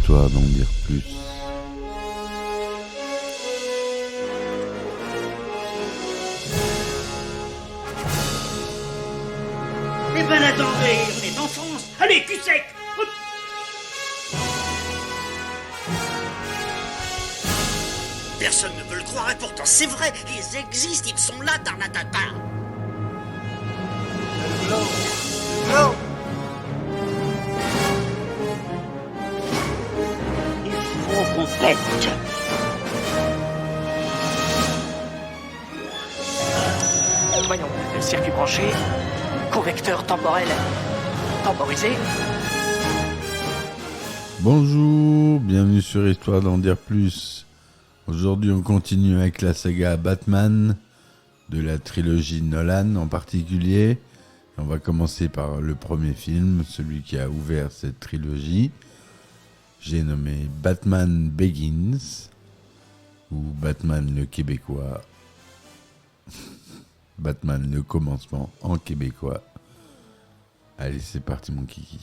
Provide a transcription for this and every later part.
Histoire d'en dire plus. Eh ben attendez, on est en France. Allez, cul sec. Hop. Personne ne peut le croire et pourtant c'est vrai, ils existent, ils sont là, Tarnatata. Non. Il faut qu'on pète. Voyons, le circuit branché, correcteur temporel temporisé. Bonjour, bienvenue sur Histoire d'en dire plus. Aujourd'hui, on continue avec la saga Batman, de la trilogie Nolan en particulier. On va commencer par le premier film, celui qui a ouvert cette trilogie. J'ai nommé Batman Begins, ou Batman le Québécois. Batman le commencement en québécois. Allez, c'est parti mon kiki.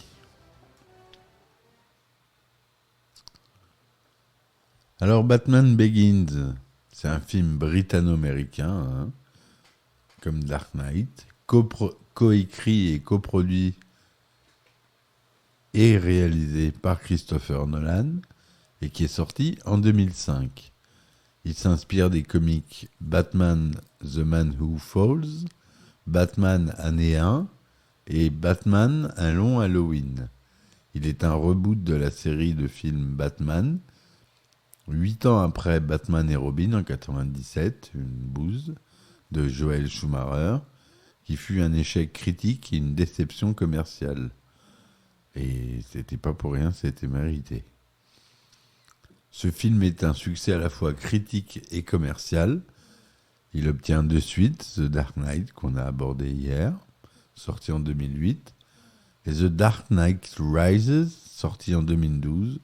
Alors Batman Begins, c'est un film britanno-américain, comme Dark Knight, coécrit et coproduit et réalisé par Christopher Nolan et qui est sorti en 2005. Il s'inspire des comics Batman The Man Who Falls, Batman Année 1 et Batman Un long Halloween. Il est un reboot de la série de films Batman, 8 ans après Batman et Robin en 97, une bouse de Joel Schumacher, qui fut un échec critique et une déception commerciale. Et c'était pas pour rien, c'était mérité. Ce film est un succès à la fois critique et commercial. Il obtient de suite The Dark Knight, qu'on a abordé hier, sorti en 2008, et The Dark Knight Rises, sorti en 2012.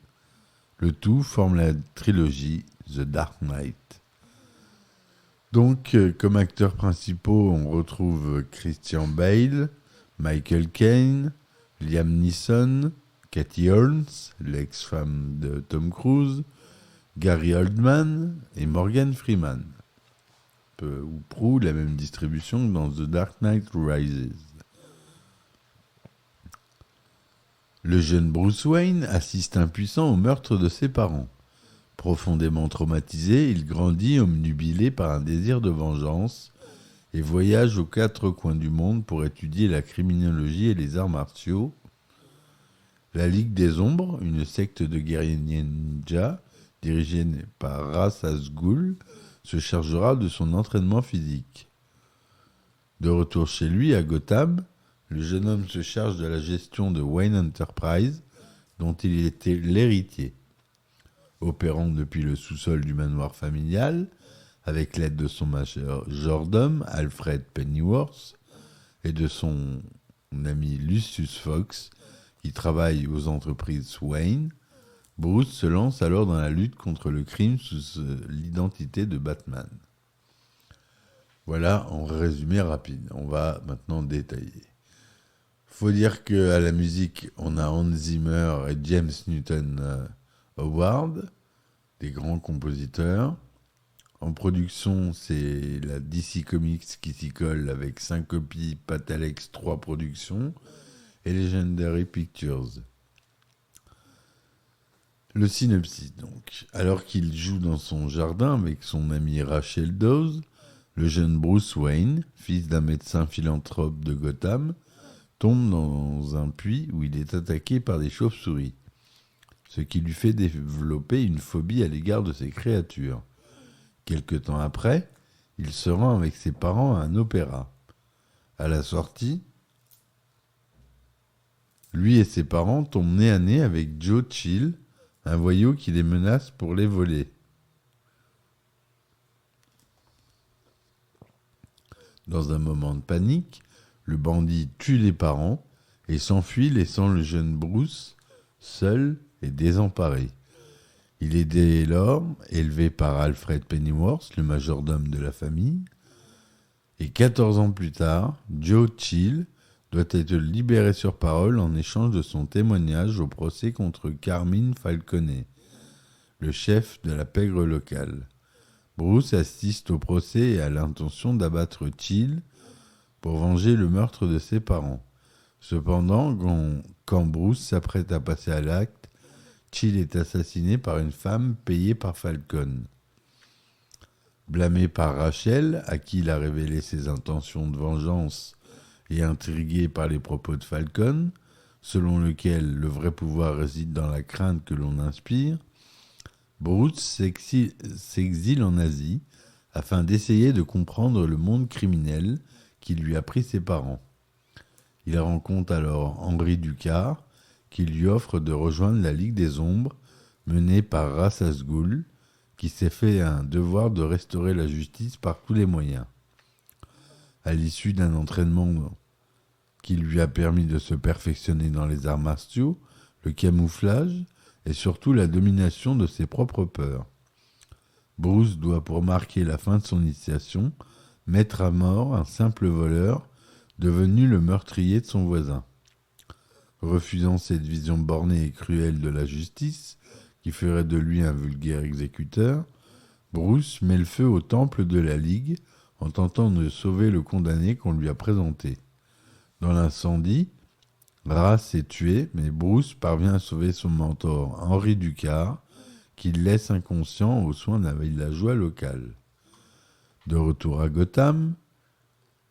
Le tout forme la trilogie The Dark Knight. Donc, comme acteurs principaux, on retrouve Christian Bale, Michael Caine, Liam Neeson, Katie Holmes, l'ex-femme de Tom Cruise, Gary Oldman et Morgan Freeman. Peu ou prou la même distribution que dans The Dark Knight Rises. Le jeune Bruce Wayne assiste impuissant au meurtre de ses parents. Profondément traumatisé, il grandit obnubilé par un désir de vengeance et voyage aux quatre coins du monde pour étudier la criminologie et les arts martiaux. La Ligue des Ombres, une secte de guerriers ninja dirigée par Ra's al Ghul, se chargera de son entraînement physique. De retour chez lui, à Gotham, le jeune homme se charge de la gestion de Wayne Enterprise, dont il était l'héritier. Opérant depuis le sous-sol du manoir familial, avec l'aide de son majordome, Alfred Pennyworth, et de son ami Lucius Fox, qui travaille aux entreprises Wayne, Bruce se lance alors dans la lutte contre le crime sous l'identité de Batman. Voilà en résumé rapide. On va maintenant détailler. Faut dire qu'à la musique, on a Hans Zimmer et James Newton Howard, des grands compositeurs. En production, c'est la DC Comics qui s'y colle avec Syncopy, Patalex 3 Productions et Legendary Pictures. Le synopsis donc. Alors qu'il joue dans son jardin avec son ami Rachel Dawes, le jeune Bruce Wayne, fils d'un médecin philanthrope de Gotham, tombe dans un puits où il est attaqué par des chauves-souris, ce qui lui fait développer une phobie à l'égard de ces créatures. Quelque temps après, il se rend avec ses parents à un opéra. À la sortie, lui et ses parents tombent nez à nez avec Joe Chill, un voyou qui les menace pour les voler. Dans un moment de panique, le bandit tue les parents et s'enfuit, laissant le jeune Bruce seul et désemparé. Il est dès lors élevé par Alfred Pennyworth, le majordome de la famille. Et 14 ans plus tard, Joe Chill doit être libéré sur parole en échange de son témoignage au procès contre Carmine Falcone, le chef de la pègre locale. Bruce assiste au procès et a l'intention d'abattre Chill pour venger le meurtre de ses parents. Cependant, quand Bruce s'apprête à passer à l'acte, Chill est assassiné par une femme payée par Falcone. Blâmé par Rachel, à qui il a révélé ses intentions de vengeance et intrigué par les propos de Falcone, selon lequel le vrai pouvoir réside dans la crainte que l'on inspire, Bruce s'exile en Asie afin d'essayer de comprendre le monde criminel qui lui a pris ses parents. Il rencontre alors Henry Ducard, qui lui offre de rejoindre la Ligue des Ombres, menée par Ra's al Ghul, qui s'est fait un devoir de restaurer la justice par tous les moyens. À l'issue d'un entraînement qui lui a permis de se perfectionner dans les arts martiaux, le camouflage et surtout la domination de ses propres peurs. Bruce doit, pour marquer la fin de son initiation, mettre à mort un simple voleur devenu le meurtrier de son voisin. Refusant cette vision bornée et cruelle de la justice, qui ferait de lui un vulgaire exécuteur, Bruce met le feu au temple de la Ligue en tentant de sauver le condamné qu'on lui a présenté. Dans l'incendie, Ra's est tué, mais Bruce parvient à sauver son mentor Henry Ducard, qu'il laisse inconscient aux soins d'un villageois local. De retour à Gotham,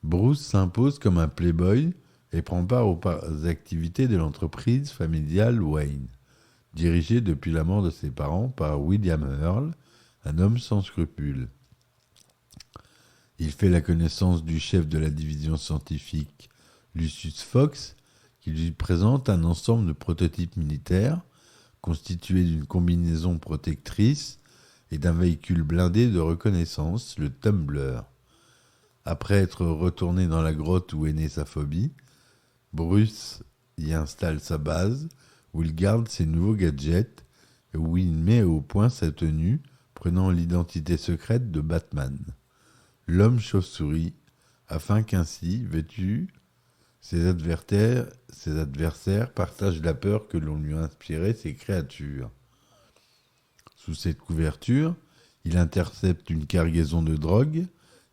Bruce s'impose comme un playboy et prend part aux activités de l'entreprise familiale Wayne, dirigée depuis la mort de ses parents par William Earl, un homme sans scrupules. Il fait la connaissance du chef de la division scientifique, Lucius Fox, qui lui présente un ensemble de prototypes militaires constitués d'une combinaison protectrice et d'un véhicule blindé de reconnaissance, le Tumbler. Après être retourné dans la grotte où est née sa phobie, Bruce y installe sa base, où il garde ses nouveaux gadgets et où il met au point sa tenue, prenant l'identité secrète de Batman, l'homme chauve-souris, afin qu'ainsi, vêtu, ses adversaires partagent la peur que l'on lui a inspiré ces créatures. Sous cette couverture, il intercepte une cargaison de drogue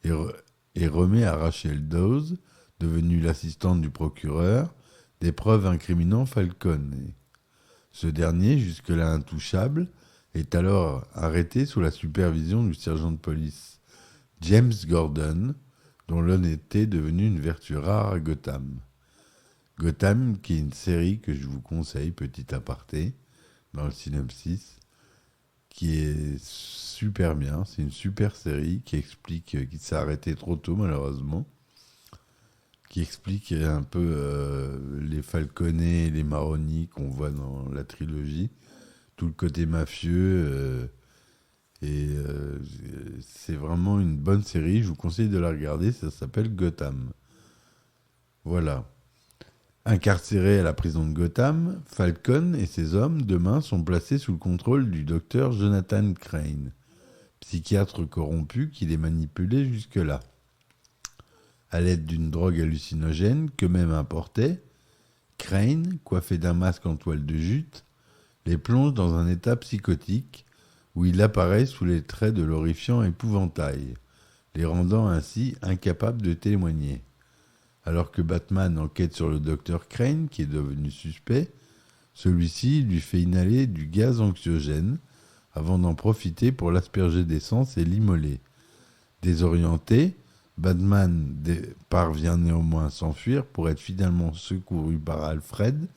et remet à Rachel Dawes, devenue l'assistante du procureur, des preuves incriminant Falcone. Ce dernier, jusque-là intouchable, est alors arrêté sous la supervision du sergent de police James Gordon, dont l'honnêteté est devenue une vertu rare à Gotham. Gotham, qui est une série que je vous conseille, petit aparté, dans le synopsis, qui est super bien. C'est une super série qui explique, qui s'est arrêtée trop tôt malheureusement, qui explique un peu les Falcone et les Maroni qu'on voit dans la trilogie, tout le côté mafieux, c'est vraiment une bonne série, je vous conseille de la regarder, ça s'appelle Gotham. Voilà. Incarcéré à la prison de Gotham, Falcone et ses hommes demain sont placés sous le contrôle du docteur Jonathan Crane, psychiatre corrompu qui les manipulait jusque-là. À l'aide d'une drogue hallucinogène qu'eux-mêmes importaient, Crane, coiffé d'un masque en toile de jute, les plonge dans un état psychotique où il apparaît sous les traits de l'horrifiant épouvantail, les rendant ainsi incapables de témoigner. Alors que Batman enquête sur le docteur Crane, qui est devenu suspect, celui-ci lui fait inhaler du gaz anxiogène avant d'en profiter pour l'asperger d'essence et l'immoler. Désorienté, Batman parvient néanmoins à s'enfuir pour être finalement secouru par Alfred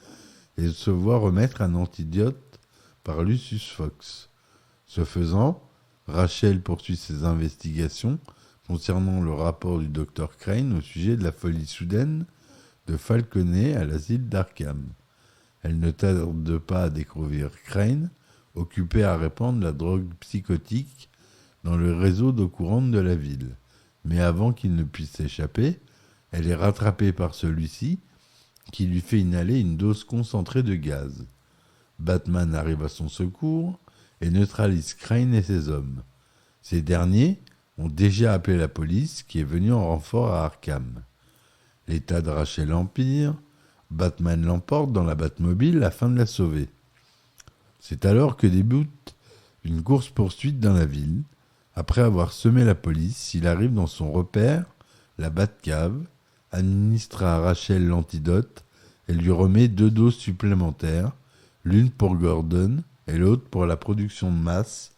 et se voir remettre un antidote par Lucius Fox. Ce faisant, Rachel poursuit ses investigations concernant le rapport du Dr Crane au sujet de la folie soudaine de Falcone à l'asile d'Arkham. Elle ne tarde pas à découvrir Crane, occupé à répandre la drogue psychotique dans le réseau d'eau courante de la ville. Mais avant qu'il ne puisse s'échapper, elle est rattrapée par celui-ci qui lui fait inhaler une dose concentrée de gaz. Batman arrive à son secours et neutralise Crane et ses hommes. Ces derniers ont déjà appelé la police qui est venue en renfort à Arkham. L'état de Rachel empire. Batman l'emporte dans la Batmobile afin de la sauver. C'est alors que débute une course-poursuite dans la ville. Après avoir semé la police, il arrive dans son repère, la Batcave, administre à Rachel l'antidote et lui remet 2 doses supplémentaires, l'une pour Gordon et l'autre pour la production de masse,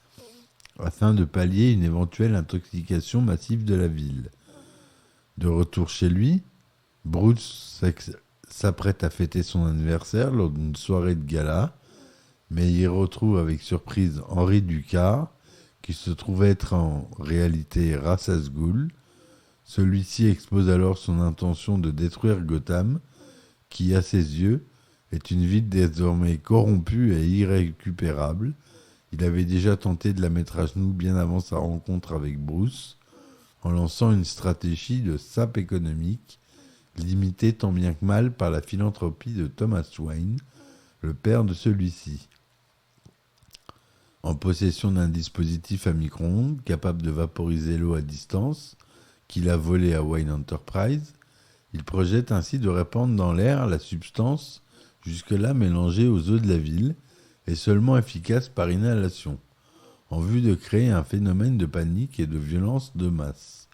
afin de pallier une éventuelle intoxication massive de la ville. De retour chez lui, Bruce s'apprête à fêter son anniversaire lors d'une soirée de gala, mais il retrouve avec surprise Henry Ducard, qui se trouve être en réalité Ra's al Ghul. Celui-ci expose alors son intention de détruire Gotham, qui, à ses yeux, est une ville désormais corrompue et irrécupérable. Il avait déjà tenté de la mettre à genoux bien avant sa rencontre avec Bruce, en lançant une stratégie de sape économique, limitée tant bien que mal par la philanthropie de Thomas Wayne, le père de celui-ci. En possession d'un dispositif à micro-ondes capable de vaporiser l'eau à distance, qu'il a volé à Wayne Enterprise, il projette ainsi de répandre dans l'air la substance jusque-là mélangée aux eaux de la ville et seulement efficace par inhalation, en vue de créer un phénomène de panique et de violence de masse.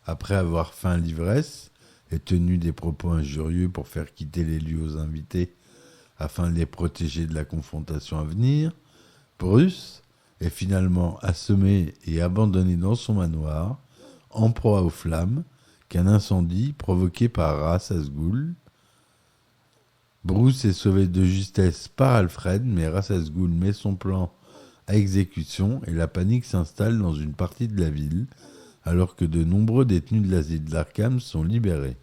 Après avoir feint l'ivresse et tenu des propos injurieux pour faire quitter les lieux aux invités afin de les protéger de la confrontation à venir, Bruce est finalement assommé et abandonné dans son manoir, en proie aux flammes, qu'un incendie provoqué par Ra's al Ghul. Bruce est sauvé de justesse par Alfred, mais Ra's al Ghul met son plan à exécution et la panique s'installe dans une partie de la ville, alors que de nombreux détenus de l'asile d'Arkham sont libérés.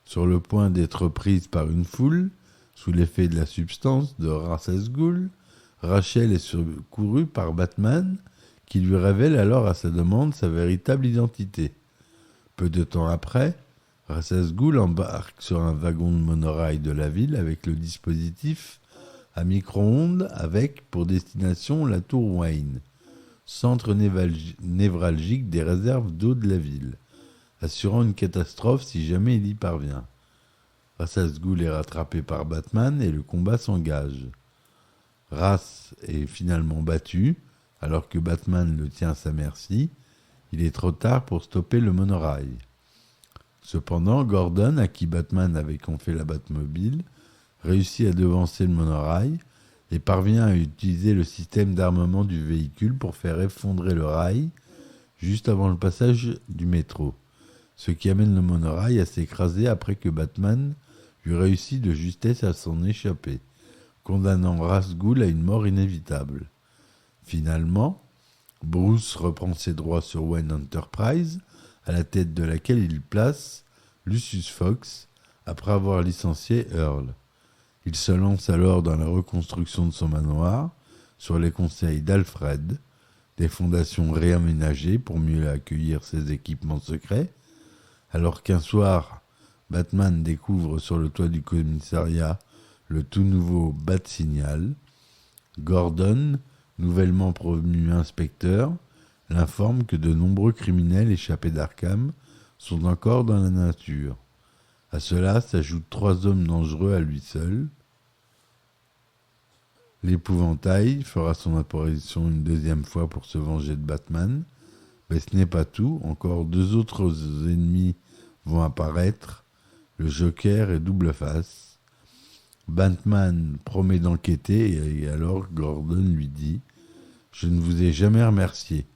Sur le point d'être prise par une foule, sous l'effet de la substance de Ra's al Ghul, Rachel est secourue par Batman, qui lui révèle alors à sa demande sa véritable identité. Peu de temps après, Ra's al Ghul embarque sur un wagon de monorail de la ville avec le dispositif à micro-ondes avec pour destination la tour Wayne, centre névralgique des réserves d'eau de la ville, assurant une catastrophe si jamais il y parvient. Ra's al Ghul est rattrapé par Batman et le combat s'engage. Ra's est finalement battu, alors que Batman le tient à sa merci. Il est trop tard pour stopper le monorail. Cependant, Gordon, à qui Batman avait confié la Batmobile, réussit à devancer le monorail et parvient à utiliser le système d'armement du véhicule pour faire effondrer le rail juste avant le passage du métro, ce qui amène le monorail à s'écraser après que Batman lui réussit de justesse à s'en échapper, condamnant Ra's al Ghul à une mort inévitable. Finalement, Bruce reprend ses droits sur Wayne Enterprise, à la tête de laquelle il place Lucius Fox, après avoir licencié Earl. Il se lance alors dans la reconstruction de son manoir, sur les conseils d'Alfred, des fondations réaménagées pour mieux accueillir ses équipements secrets, alors qu'un soir, Batman découvre sur le toit du commissariat le tout nouveau Bat-Signal. Gordon, nouvellement promu inspecteur, l'informe que de nombreux criminels échappés d'Arkham sont encore dans la nature. À cela s'ajoutent 3 hommes dangereux à lui seul. L'épouvantail fera son apparition une deuxième fois pour se venger de Batman, mais ce n'est pas tout, encore 2 autres ennemis vont apparaître, le Joker et Double Face. Batman promet d'enquêter et alors Gordon lui dit « Je ne vous ai jamais remercié ».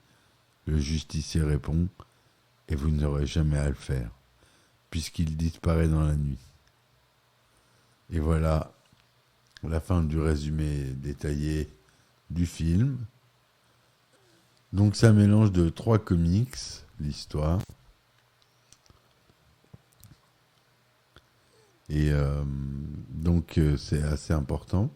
Le justicier répond « Et vous n'aurez jamais à le faire », puisqu'il disparaît dans la nuit. Et voilà la fin du résumé détaillé du film. Donc c'est un mélange de 3 comics, l'histoire. Et donc c'est assez important.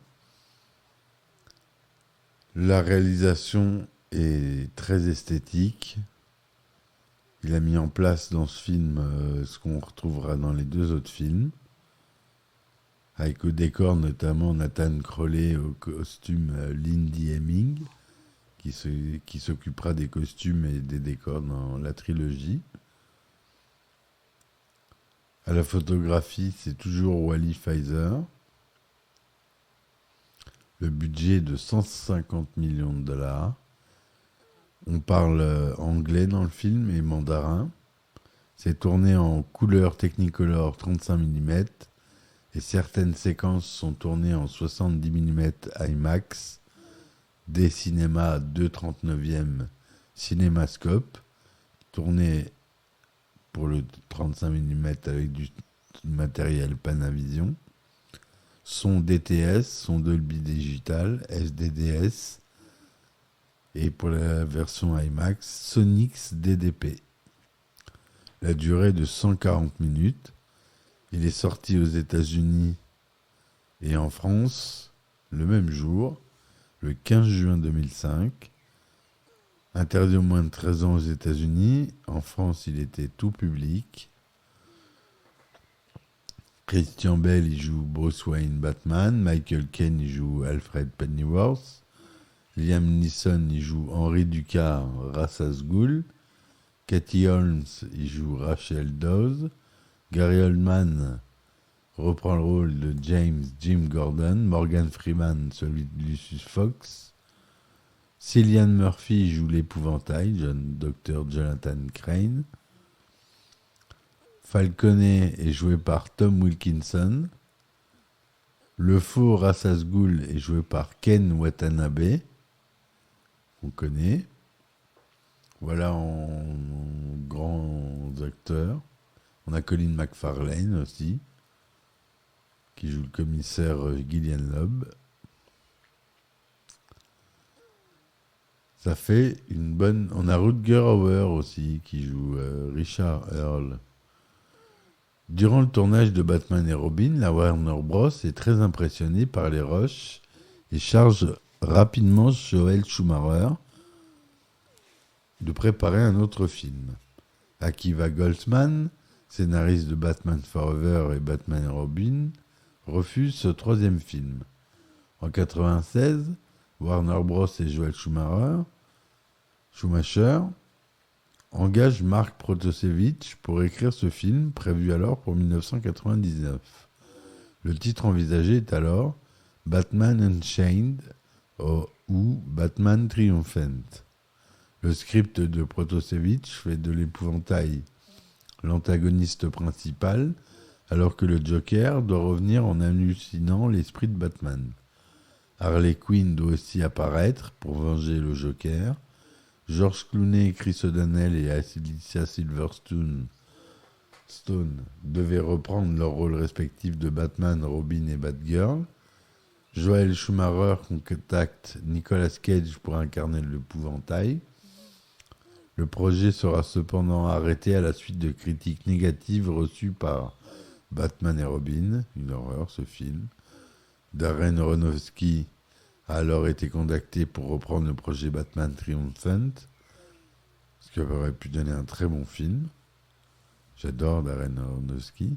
La réalisation est très esthétique. Il a mis en place dans ce film ce qu'on retrouvera dans les 2 autres films, avec au décor notamment Nathan Crowley au costume Lindy Hemming, qui s'occupera des costumes et des décors dans la trilogie. À la photographie, c'est toujours Wally Pfizer. Le budget est de 150 millions de dollars. On parle anglais dans le film et mandarin. C'est tourné en couleur Technicolor 35 mm et certaines séquences sont tournées en 70 mm IMAX, des cinémas 2/39e cinémascope, tourné pour le 35 mm avec du matériel Panavision, son DTS, son Dolby Digital, SDDS, et pour la version IMAX, Sonix DDP. La durée est de 140 minutes. Il est sorti aux États-Unis et en France le même jour, le 15 juin 2005. Interdit aux moins de 13 ans aux États-Unis. En France, il était tout public. Christian Bale y joue Bruce Wayne Batman. Michael Caine y joue Alfred Pennyworth. Liam Neeson y joue Henry Ducard, Ra's al Ghul. Katie Holmes y joue Rachel Dawes. Gary Oldman reprend le rôle de Jim Gordon. Morgan Freeman, celui de Lucius Fox. Cillian Murphy joue l'épouvantail, Dr. Jonathan Crane. Falconet est joué par Tom Wilkinson. Le faux Ra's al Ghul est joué par Ken Watanabe. On connaît. Voilà en grands acteurs. On a Colin McFarlane aussi, qui joue le commissaire Gillian Loeb. Ça fait une bonne... On a Rutger Hauer aussi, qui joue Richard Earl. Durant le tournage de Batman et Robin, la Warner Bros. Est très impressionnée par les rushs et charge rapidement Joel Schumacher de préparer un autre film. Akiva Goldsman, scénariste de Batman Forever et Batman et Robin, refuse ce troisième film. En 1996, Warner Bros. Et Joel Schumacher engagent Mark Protosevich pour écrire ce film, prévu alors pour 1999. Le titre envisagé est alors Batman Unchained ou Batman Triumphant. Le script de Protosevich fait de l'épouvantail l'antagoniste principal, alors que le Joker doit revenir en hallucinant l'esprit de Batman. Harley Quinn doit aussi apparaître pour venger le Joker. George Clooney, Chris O'Donnell et Alicia Silverstone devaient reprendre leurs rôles respectifs de Batman, Robin et Batgirl. Joel Schumacher contacte Nicolas Cage pour incarner l'épouvantail. Le projet sera cependant arrêté à la suite de critiques négatives reçues par Batman et Robin, une horreur ce film. Darren Aronofsky a alors été contacté pour reprendre le projet Batman Triumphant, ce qui aurait pu donner un très bon film. J'adore Darren Aronofsky.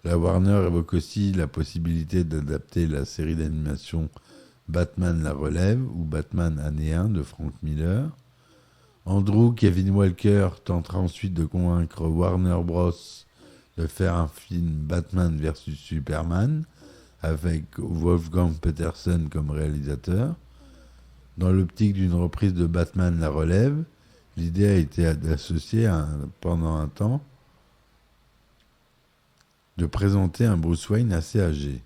La Warner évoque aussi la possibilité d'adapter la série d'animation Batman la relève ou Batman année 1 de Frank Miller. Andrew Kevin Walker tentera ensuite de convaincre Warner Bros. De faire un film Batman vs Superman avec Wolfgang Petersen comme réalisateur. Dans l'optique d'une reprise de Batman la relève, l'idée a été d'associer pendant un temps de présenter un Bruce Wayne assez âgé.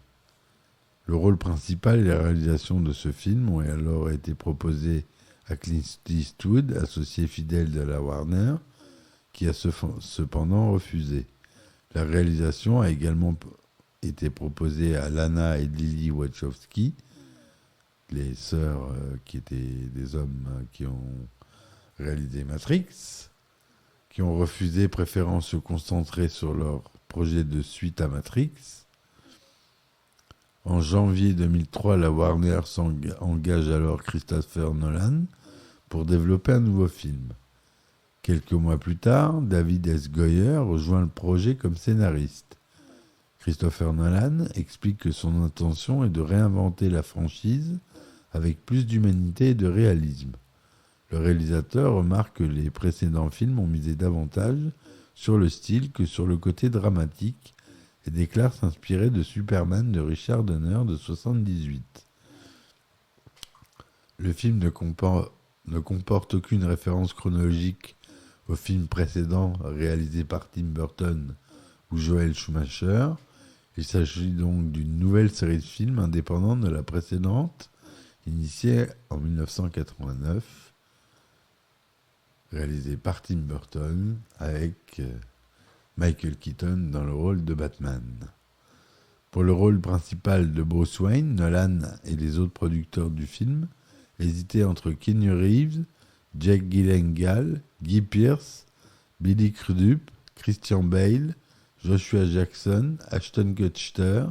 Le rôle principal et la réalisation de ce film ont alors été proposés à Clint Eastwood, associé fidèle de la Warner, qui a cependant refusé. La réalisation a également été proposée à Lana et Lily Wachowski, les sœurs qui étaient des hommes qui ont réalisé Matrix, qui ont refusé, préférant se concentrer sur leur projet de suite à Matrix. En janvier 2003, la Warner engage alors Christopher Nolan pour développer un nouveau film. Quelques mois plus tard, David S. Goyer rejoint le projet comme scénariste. Christopher Nolan explique que son intention est de réinventer la franchise avec plus d'humanité et de réalisme. Le réalisateur remarque que les précédents films ont misé davantage sur le style que sur le côté dramatique et déclare s'inspirer de Superman de Richard Donner de 1978. Le film ne comporte aucune référence chronologique au film précédent réalisé par Tim Burton ou Joel Schumacher. Il s'agit donc d'une nouvelle série de films indépendante de la précédente, initiée en 1989, réalisée par Tim Burton avec Michael Keaton dans le rôle de Batman. Pour le rôle principal de Bruce Wayne, Nolan et les autres producteurs du film hésitaient entre Keanu Reeves, Jake Gyllenhaal, Guy Pearce, Billy Crudup, Christian Bale, Joshua Jackson, Ashton Kutcher,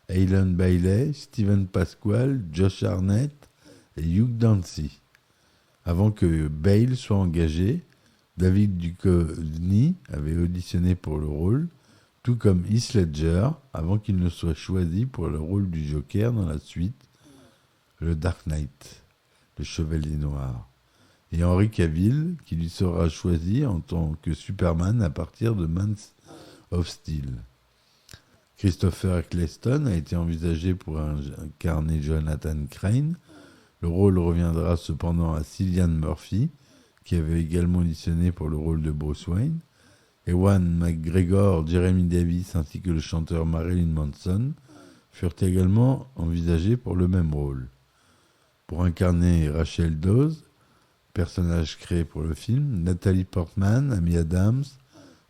Alan Bailey, Steven Pasquale, Josh Hartnett et Hugh Dancy. Avant que Bale soit engagé, David Duchovny avait auditionné pour le rôle, tout comme Heath Ledger, avant qu'il ne soit choisi pour le rôle du Joker dans la suite, le Dark Knight, le Chevalier Noir, et Henry Cavill, qui lui sera choisi en tant que Superman à partir de Man of Steel. Christopher Eccleston a été envisagé pour incarner Jonathan Crane. Le rôle reviendra cependant à Cillian Murphy, qui avait également auditionné pour le rôle de Bruce Wayne. Ewan McGregor, Jeremy Davis ainsi que le chanteur Marilyn Manson furent également envisagés pour le même rôle. Pour incarner Rachel Dawes, personnage créé pour le film, Natalie Portman, Amy Adams,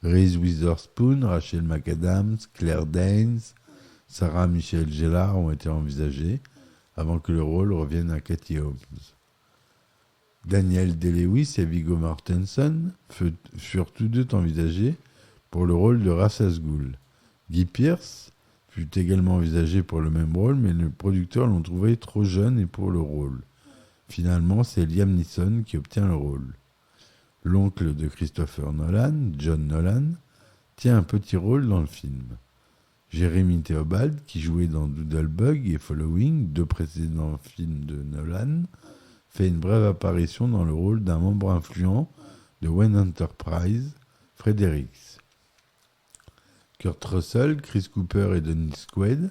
Reese Witherspoon, Rachel McAdams, Claire Danes, Sarah Michelle Gellar ont été envisagés avant que le rôle revienne à Katie Holmes. Daniel Day-Lewis et Viggo Mortensen furent tous deux envisagés pour le rôle de Ra's al Ghul. Guy Pearce fut également envisagé pour le même rôle, mais les producteurs l'ont trouvé trop jeune et pour le rôle. Finalement, c'est Liam Neeson qui obtient le rôle. L'oncle de Christopher Nolan, John Nolan, tient un petit rôle dans le film. Jeremy Theobald, qui jouait dans Doodlebug et Following, deux précédents films de Nolan, fait une brève apparition dans le rôle d'un membre influent de Wayne Enterprise, Fredericks. Kurt Russell, Chris Cooper et Dennis Quaid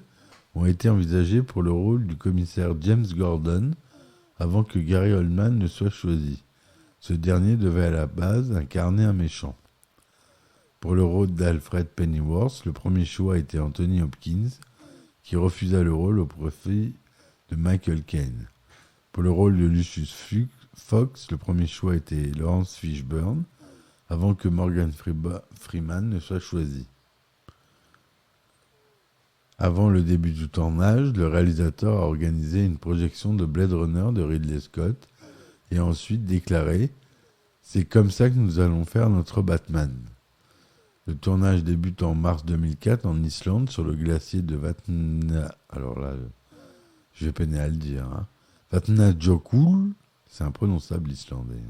ont été envisagés pour le rôle du commissaire James Gordon avant que Gary Oldman ne soit choisi. Ce dernier devait à la base incarner un méchant. Pour le rôle d'Alfred Pennyworth, le premier choix était Anthony Hopkins, qui refusa le rôle au profit de Michael Caine. Pour le rôle de Lucius Fox, le premier choix était Lawrence Fishburne, avant que Morgan Freeman ne soit choisi. Avant le début du tournage, le réalisateur a organisé une projection de Blade Runner de Ridley Scott et a ensuite déclaré « C'est comme ça que nous allons faire notre Batman ». Le tournage débute en mars 2004 en Islande sur le glacier de Vatna... Alors là, je vais peiner à le dire. Vatnajökull, c'est imprononçable l'islandais.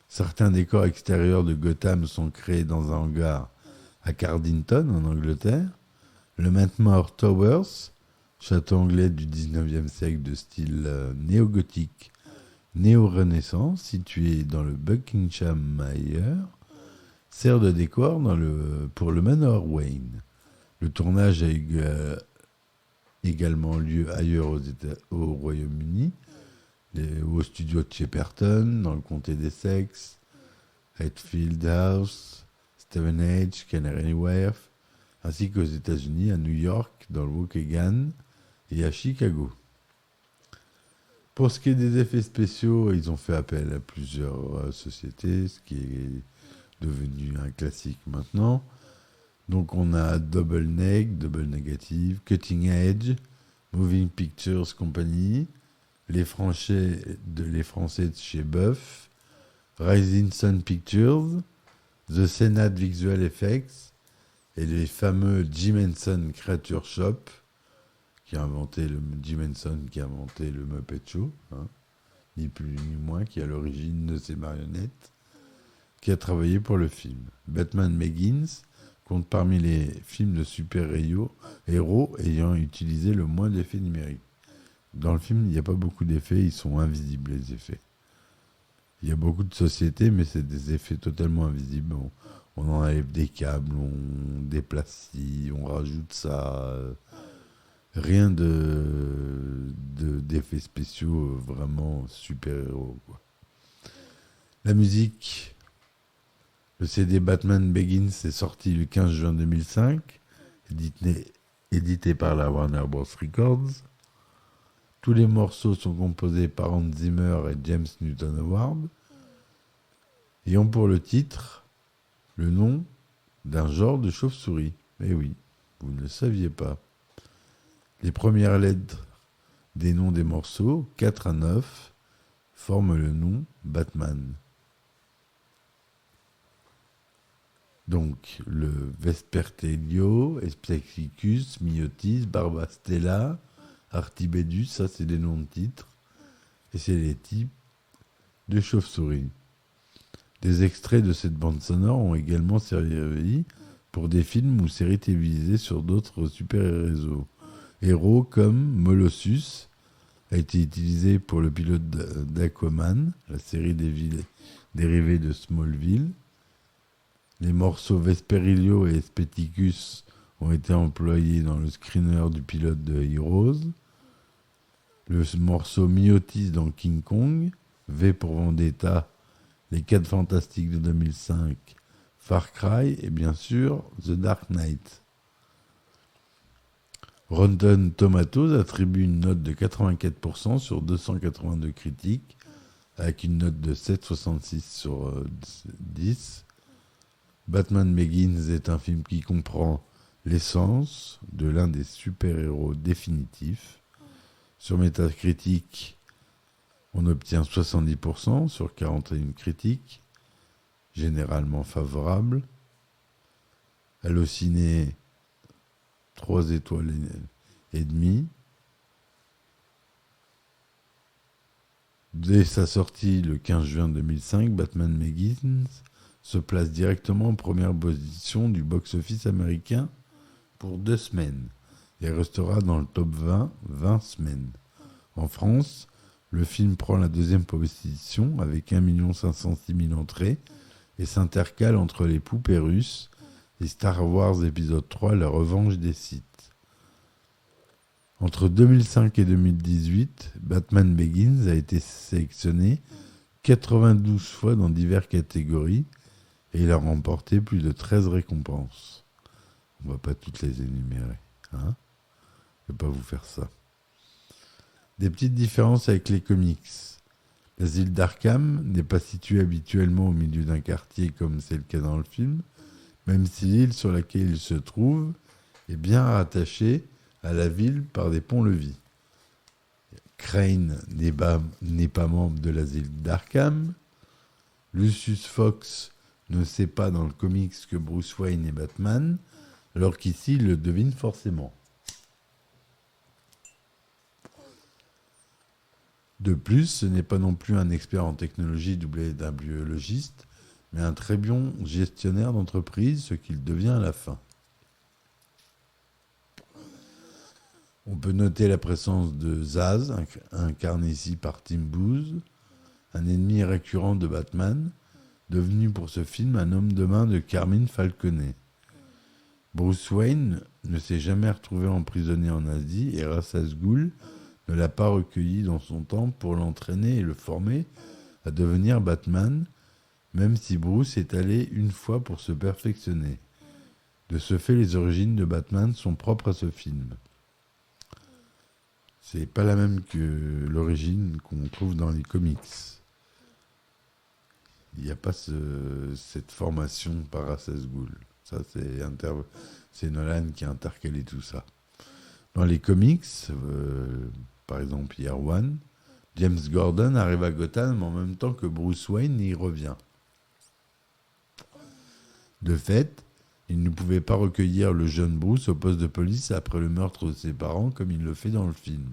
Certains décors extérieurs de Gotham sont créés dans un hangar à Cardington, en Angleterre. Le Mantmore Towers, château anglais du 19e siècle de style néo-gothique, néo-renaissance, situé dans le Buckinghamshire, sert de décor pour le Manor Wayne. Le tournage a eu également lieu ailleurs au Royaume-Uni, au studio de Shepperton, dans le comté d'Essex, Hatfield House, Stevenage, Canary Wharf, ainsi qu'aux États-Unis, à New York, dans le Waukegan et à Chicago. Pour ce qui est des effets spéciaux, ils ont fait appel à plusieurs sociétés, ce qui est devenu un classique maintenant. Donc on a Double Negative, Cutting Edge, Moving Pictures Company, les Français de chez Buff, Rising Sun Pictures, The Senate Visual Effects et les fameux Jim Henson Creature Shop qui a inventé le Muppet Show, ni plus ni moins, qui est à l'origine de ces marionnettes, qui a travaillé pour le film. Batman Begins compte parmi les films de super-héros ayant utilisé le moins d'effets numériques. Dans le film, il n'y a pas beaucoup d'effets, ils sont invisibles, les effets. Il y a beaucoup de sociétés, mais c'est des effets totalement invisibles. On enlève des câbles, on déplace ci, on rajoute ça. Rien d'effets spéciaux vraiment super-héros, quoi. La musique, le CD Batman Begins est sorti le 15 juin 2005, édité par la Warner Bros. Records. Tous les morceaux sont composés par Hans Zimmer et James Newton Howard et ont pour le titre le nom d'un genre de chauve-souris. Eh oui, vous ne le saviez pas. Les premières lettres des noms des morceaux, 4 à 9, forment le nom Batman. Donc, le Vespertilio, Espexicus, Myotis, Barbastella, Artibedus, ça c'est des noms de titres. Et c'est les types de chauves-souris. Des extraits de cette bande sonore ont également servi pour des films ou séries télévisées sur d'autres super-héros. Héros comme Molossus a été utilisé pour le pilote d'Aquaman, la série dérivée de Smallville. Les morceaux Vesperilio et Espeticus ont été employés dans le screener du pilote de Heroes. Le morceau Myotis dans King Kong, V pour Vendetta, Les 4 Fantastiques de 2005, Far Cry et bien sûr The Dark Knight. Rotten Tomatoes attribue une note de 84% sur 282 critiques, avec une note de 7,66 sur 10. Batman Begins est un film qui comprend l'essence de l'un des super-héros définitifs. Sur Metacritic, on obtient 70% sur 41 critiques, généralement favorables. Allociné, 3 étoiles et demie. Dès sa sortie le 15 juin 2005, Batman Begins se place directement en première position du box-office américain pour 2 semaines et restera dans le top 20 semaines. En France, le film prend la 2e position avec 1 506 000 entrées et s'intercale entre Les Poupées Russes et Star Wars épisode 3, La Revanche des Sith. Entre 2005 et 2018, Batman Begins a été sélectionné 92 fois dans diverses catégories et il a remporté plus de 13 récompenses. On ne va pas toutes les énumérer, hein ? Je ne vais pas vous faire ça. Des petites différences avec les comics. L'asile d'Arkham n'est pas situé habituellement au milieu d'un quartier comme c'est le cas dans le film, même si l'île sur laquelle il se trouve est bien rattachée à la ville par des ponts-levis. Crane n'est pas membre de l'asile d'Arkham. Lucius Fox ne sait pas dans le comics que Bruce Wayne est Batman, alors qu'ici il le devine forcément. De plus, ce n'est pas non plus un expert en technologie doublé d'un biologiste, mais un très bon gestionnaire d'entreprise, ce qu'il devient à la fin. On peut noter la présence de Zaz, incarné ici par Tim Booth, un ennemi récurrent de Batman, devenu pour ce film un homme de main de Carmine Falcone. Bruce Wayne ne s'est jamais retrouvé emprisonné en Asie et Ra's al Ghul ne l'a pas recueilli dans son temple pour l'entraîner et le former à devenir Batman, même si Bruce est allé une fois pour se perfectionner. De ce fait, les origines de Batman sont propres à ce film. C'est pas la même que l'origine qu'on trouve dans les comics. Il n'y a pas cette formation par Ra's al Ghul. Ça, c'est Nolan qui a intercalé tout ça. Dans les comics, par exemple Year One, James Gordon arrive à Gotham en même temps que Bruce Wayne y revient. De fait, il ne pouvait pas recueillir le jeune Bruce au poste de police après le meurtre de ses parents comme il le fait dans le film.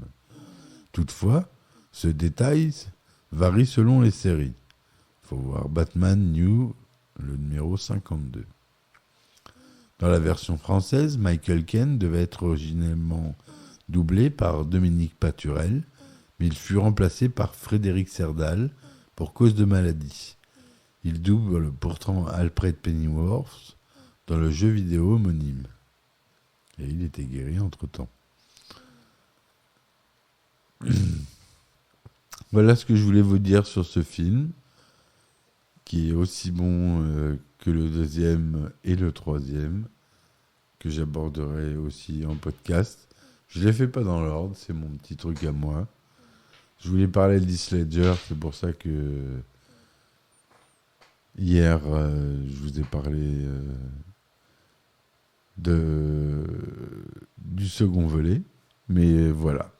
Toutefois, ce détail varie selon les séries. Il faut voir Batman New, le numéro 52. Dans la version française, Michael Caine devait être originellement doublé par Dominique Paturel, mais il fut remplacé par Frédéric Serdal pour cause de maladie. Il double pourtant Alfred Pennyworth dans le jeu vidéo homonyme. Et il était guéri entre-temps. Voilà ce que je voulais vous dire sur ce film, qui est aussi bon que le deuxième et le troisième, que j'aborderai aussi en podcast. Je ne les fais pas dans l'ordre, c'est mon petit truc à moi. Je voulais parler de Heath Ledger, c'est pour ça que hier, je vous ai parlé du second volet. Mais voilà.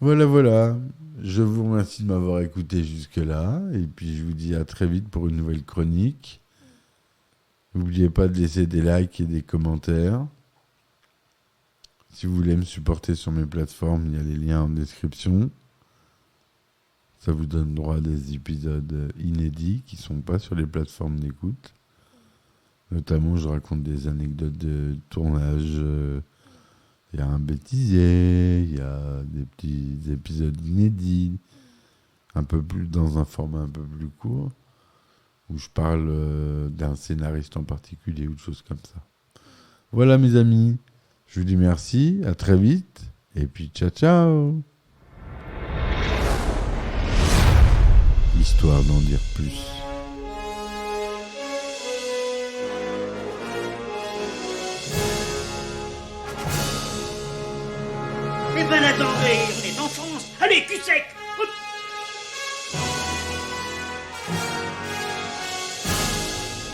Voilà. Je vous remercie de m'avoir écouté jusque-là. Et puis, je vous dis à très vite pour une nouvelle chronique. N'oubliez pas de laisser des likes et des commentaires. Si vous voulez me supporter sur mes plateformes, il y a les liens en description. Ça vous donne droit à des épisodes inédits qui ne sont pas sur les plateformes d'écoute. Notamment, je raconte des anecdotes de tournage. Il y a un bêtisier, il y a des petits épisodes inédits, un peu plus dans un format un peu plus court, où je parle d'un scénariste en particulier ou de choses comme ça. Voilà mes amis, je vous dis merci, à très vite, et puis ciao. Histoire d'en dire plus. Eh ben attendez, on est en France. Allez, cul sec. Hop.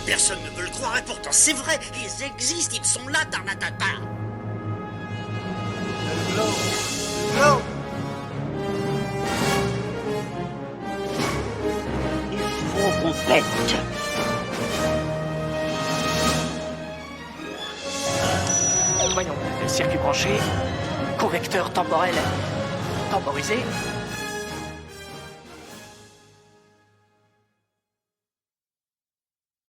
Personne ne veut le croire et pourtant c'est vrai, ils existent, ils sont là, Tarnatata. Non. Il faut qu'on pète. Voyons, circuit branché, convecteur temporel temporisé,